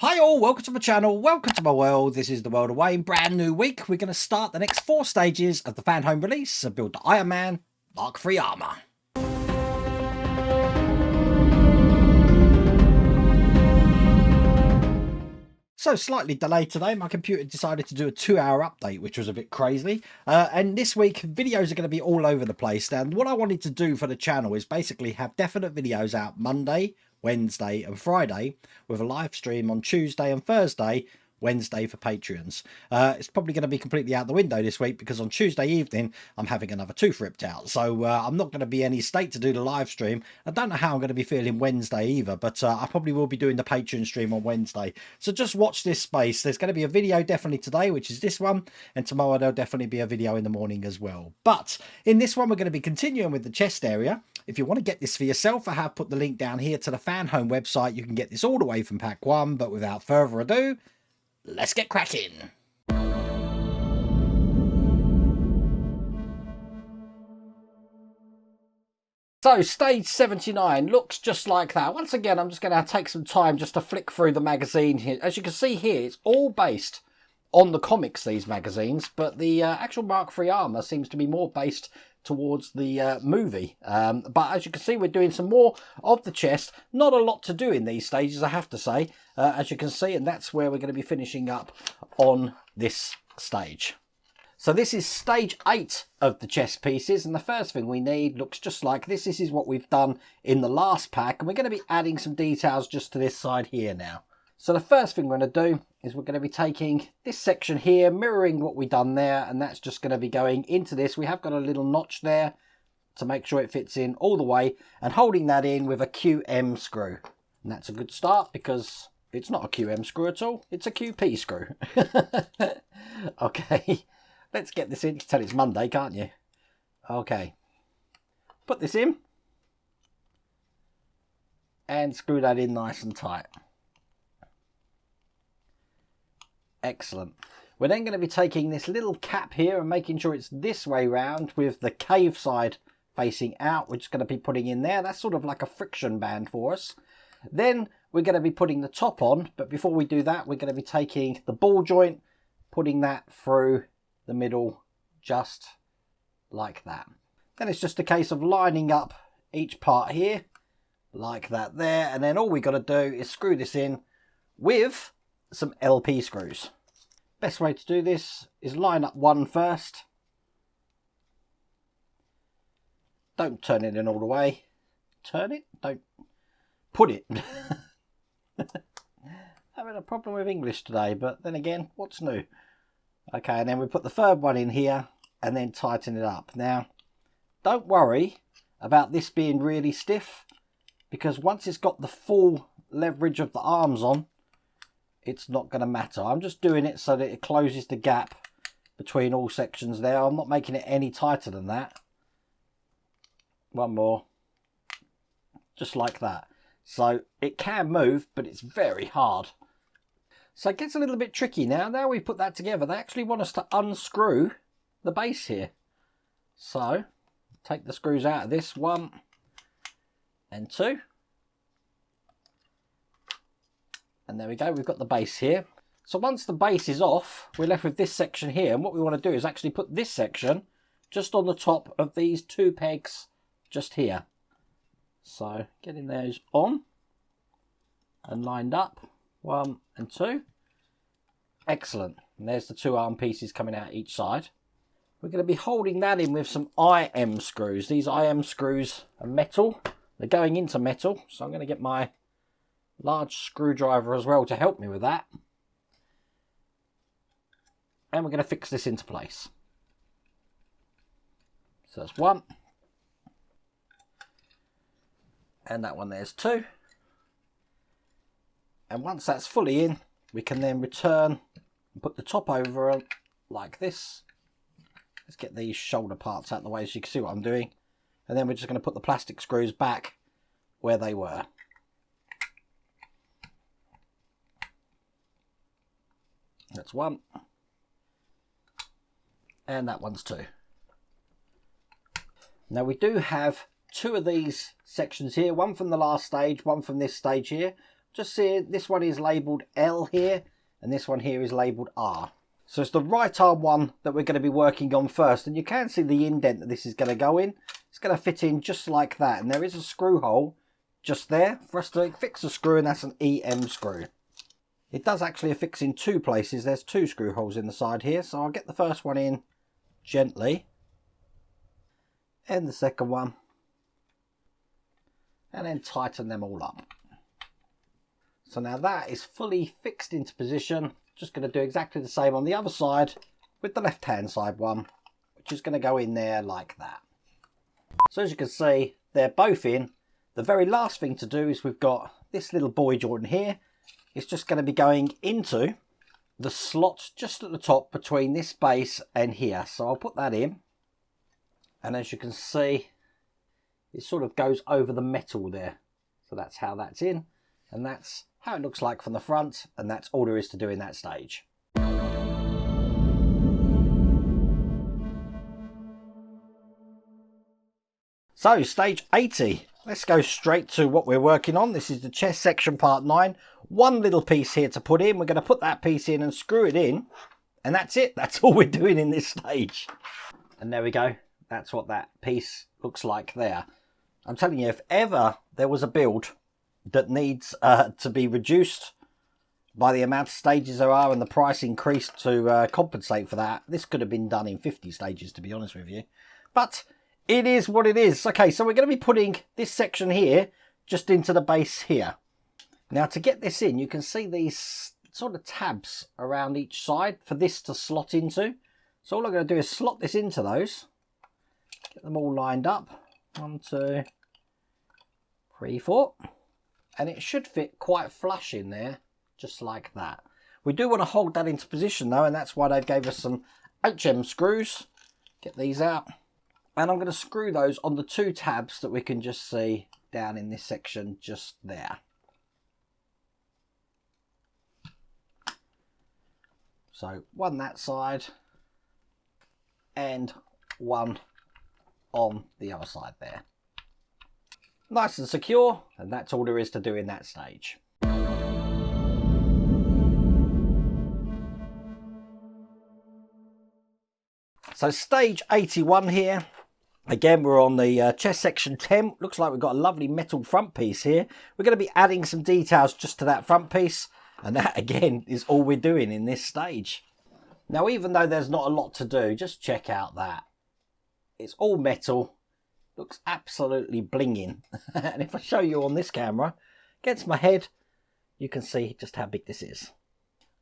Hi all, welcome to my channel, welcome to my world. This is the world of Wayne. Brand new week. We're going to start the next 4 stages of the Fanhome release and build the Iron Man Mark III armour. So slightly delayed today, my computer decided to do a 2-hour update, which was a bit crazy. And this week, videos are going to be all over the place. And what I wanted to do for the channel is basically have definite videos out Monday, Wednesday and Friday, with a live stream on Tuesday and Thursday, Wednesday for Patreons. It's probably going to be completely out the window this week because on Tuesday evening I'm having another tooth ripped out, so I'm not going to be in any state to do the live stream. I don't know how I'm going to be feeling Wednesday either, but I probably will be doing the Patreon stream on Wednesday, so just watch this space. There's going to be a video definitely today, which is this one, and tomorrow there'll definitely be a video in the morning as well. But in this one we're going to be continuing with the chest area. If you want to get this for yourself, I have put the link down here to the Fanhome website. You can get this all the way from pack 1, but without further ado, let's get cracking. So stage 79 looks just like that. Once again, I'm just going to take some time just to flick through the magazine here. As you can see here, it's all based on the comics, these magazines, but the actual Mark III armour seems to be more based towards the movie. But as you can see, we're doing some more of the chest. Not a lot to do in these stages, I have to say, as you can see, and that's where we're going to be finishing up on this stage. So this is stage 8 of the chest pieces, and the first thing we need looks just like this. This is what we've done in the last pack, and we're going to be adding some details just to this side here now. So the first thing we're going to do is we're going to be taking this section here, mirroring what we've done there, and that's just going to be going into this. We have got a little notch there to make sure it fits in all the way, and holding that in with a QM screw. And that's a good start because it's not a QM screw at all, it's a QP screw. Okay, let's get this in. You can tell it's Monday, can't you? Okay, put this in and screw that in nice and tight. Excellent. We're then going to be taking this little cap here and making sure it's this way round with the cave side facing out. We're just going to be putting in there. That's sort of like a friction band for us. Then we're going to be putting the top on, but before we do that, we're going to be taking the ball joint, putting that through the middle just like that. Then it's just a case of lining up each part here like that there, and then all we got to do is screw this in with some LP screws. Best way to do this is line up one first. Don't turn it in all the way. Turn it, don't put it. Having a problem with English today, but then again, what's new? Okay, and then we put the third one in here and then tighten it up. Now, don't worry about this being really stiff, because once it's got the full leverage of the arms on, it's not going to matter. I'm just doing it so that it closes the gap between all sections there. I'm not making it any tighter than that. One more. Just like that. So it can move, but it's very hard. So it gets a little bit tricky now. Now we put that together, they actually want us to unscrew the base here. So take the screws out of this, 1 and 2. And there we go, we've got the base here. So once the base is off, we're left with this section here. And what we want to do is actually put this section just on the top of these 2 pegs just here. So getting those on and lined up, 1 and 2. Excellent. And there's the 2 arm pieces coming out each side. We're going to be holding that in with some IM screws. These IM screws are metal. They're going into metal. So I'm going to get my large screwdriver as well to help me with that, and we're going to fix this into place. So that's 1, and that one there's 2, and once that's fully in, we can then return and put the top over like this. Let's get these shoulder parts out of the way so you can see what I'm doing, and then we're just going to put the plastic screws back where they were. That's 1, and that one's 2. Now we do have 2 of these sections here, one from the last stage, one from this stage here. just see this one is labelled L here, and this one here is labelled R. So it's the right arm one that we're going to be working on first, and you can see the indent that this is going to go in. It's going to fit in just like that, and there is a screw hole just there for us to fix the screw, and that's an EM screw. It does actually affix in two places. There's two screw holes in the side here, so I'll get the first one in gently, and the second one, and then tighten them all up. So now that is fully fixed into position. Just going to do exactly the same on the other side with the left hand side one, which is going to go in there like that. So as you can see, they're both in. The very last thing to do is we've got this little boy joint here. It's just going to be going into the slot just at the top between this base and here. So I'll put that in, and as you can see, it sort of goes over the metal there. So that's how that's in, and that's how it looks like from the front, and that's all there is to do in that stage. So stage 80, let's go straight to what we're working on. This is the chest section part 9. One little piece here to put in. We're going to put that piece in and screw it in, and that's it. That's all we're doing in this stage. And there we go. That's what that piece looks like there. I'm telling you, if ever there was a build that needs to be reduced by the amount of stages there are and the price increased to compensate for that, this could have been done in 50 stages, to be honest with you. But it is what it is. Okay, so we're going to be putting this section here just into the base here. Now to get this in, you can see these sort of tabs around each side for this to slot into. So all I'm going to do is slot this into those, get them all lined up. 1, 2, 3, 4. And it should fit quite flush in there, just like that. We do want to hold that into position though, and that's why they gave us some HM screws. Get these out. And I'm going to screw those on the two tabs that we can just see down in this section just there. So one that side and one on the other side there. Nice and secure, and that's all there is to do in that stage. So stage 81 here. Again, we're on the chest section 10. Looks like we've got a lovely metal front piece here. We're going to be adding some details just to that front piece, and that again is all we're doing in this stage. Now, even though there's not a lot to do, just check out that. It's all metal. Looks absolutely blinging. And if I show you on this camera against my head, you can see just how big this is.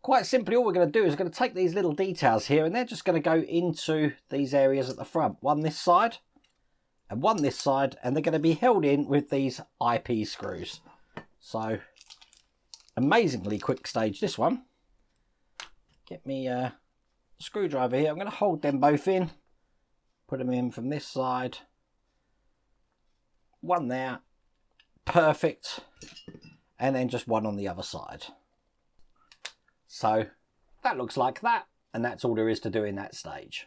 Quite simply, all we're going to do is we're going to take these little details here, and they're just going to go into these areas at the front. One this side and one this side, and they're going to be held in with these IP screws. So amazingly quick stage, this one. Get me a screwdriver here. I'm going to hold them both in, put them in from this side. One there, perfect, and then just one on the other side. So that looks like that, and that's all there is to do in that stage.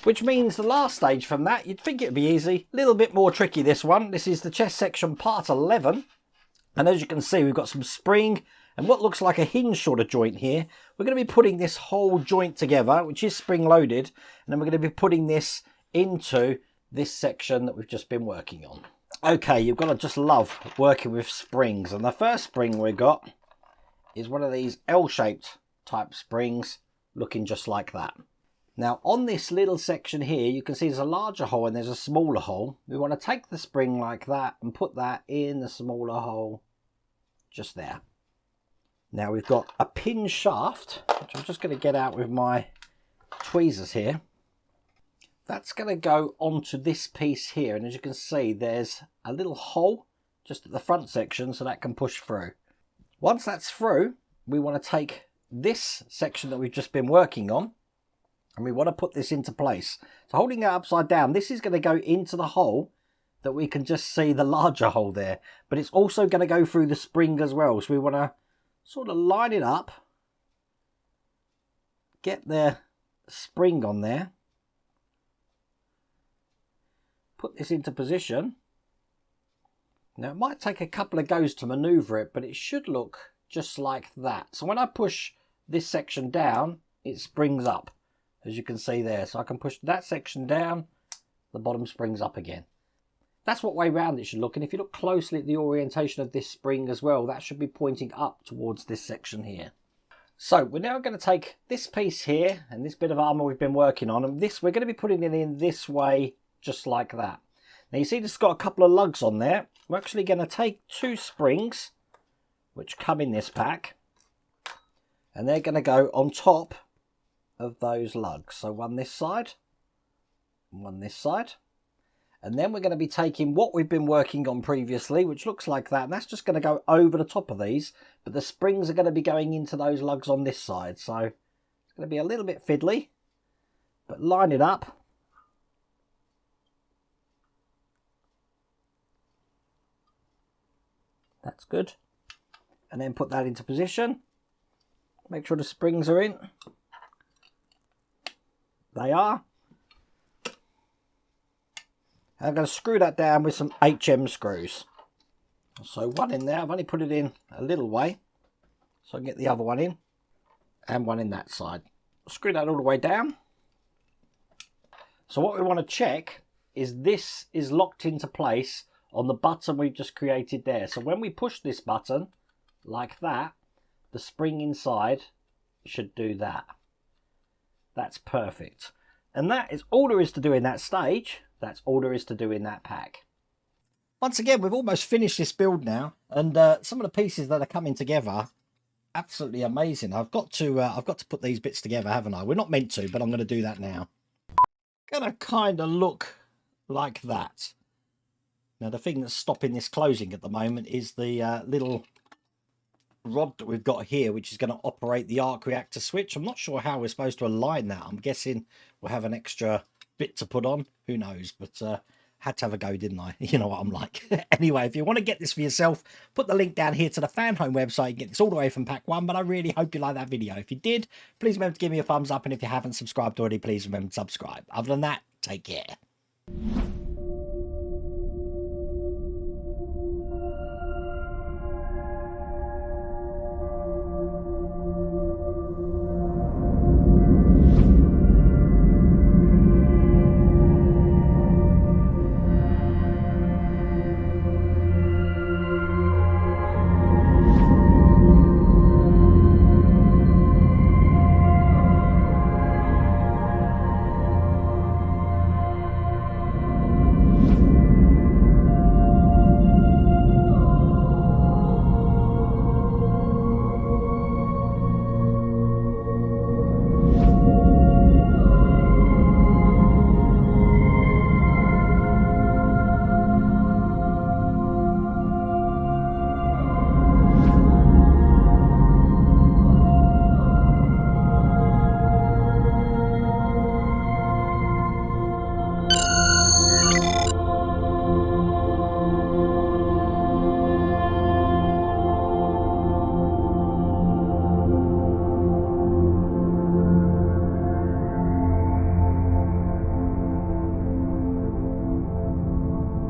Which means the last stage from that, you'd think it'd be easy. A little bit more tricky, this one. This is the chest section part 11. And as you can see, we've got some spring and what looks like a hinge sort of joint here. We're going to be putting this whole joint together, which is spring loaded. And then we're going to be putting this into this section that we've just been working on. Okay, you've got to just love working with springs. And the first spring we got is one of these L-shaped type springs, looking just like that. Now on this little section here, you can see there's a larger hole and there's a smaller hole. We want to take the spring like that and put that in the smaller hole just there. Now we've got a pin shaft, which I'm just going to get out with my tweezers here. That's going to go onto this piece here, and as you can see there's a little hole just at the front section so that can push through. Once that's through, we want to take this section that we've just been working on and we want to put this into place. So holding it upside down, this is going to go into the hole that we can just see the larger hole there, but it's also going to go through the spring as well. So we want to sort of line it up, get the spring on there, put this into position. Now it might take a couple of goes to maneuver it, but it should look just like that. So when I push this section down, it springs up, as you can see there. So I can push that section down, the bottom springs up again. That's what way round it should look. And if you look closely at the orientation of this spring as well, that should be pointing up towards this section here. So we're now going to take this piece here and this bit of armour we've been working on, and this we're going to be putting it in this way, just like that. Now you see this has got a couple of lugs on there. We're actually going to take 2 springs which come in this pack, and they're going to go on top of those lugs. So one this side and one this side. And then we're going to be taking what we've been working on previously, which looks like that, and that's just going to go over the top of these, but the springs are going to be going into those lugs on this side. So it's going to be a little bit fiddly, but line it up. That's good. And then put that into position. Make sure the springs are in. They are. I'm going to screw that down with some HM screws. So one in there, I've only put it in a little way, so I can get the other one in, and one in that side. Screw that all the way down. So what we want to check is this is locked into place on the button we've just created there. So when we push this button, like that, the spring inside should do that. That's perfect. And that is all there is to do in that stage. That's all there is to do in that pack. Once again, we've almost finished this build now, and some of the pieces that are coming together, absolutely amazing. I've got to put these bits together, haven't I? We're not meant to, but I'm going to do that now. Gonna kind of look like that. Now the thing that's stopping this closing at the moment is the little rod that we've got here, which is going to operate the arc reactor switch. I'm not sure how we're supposed to align that. I'm guessing we'll have an extra bit to put on, who knows, but had to have a go, didn't I? You know what I'm like. Anyway, if you want to get this for yourself, put the link down here to the Fanhome website. You get this all the way from pack 1, but I really hope you like that video. If you did, please remember to give me a thumbs up, and if you haven't subscribed already, please remember to subscribe. Other than that, take care.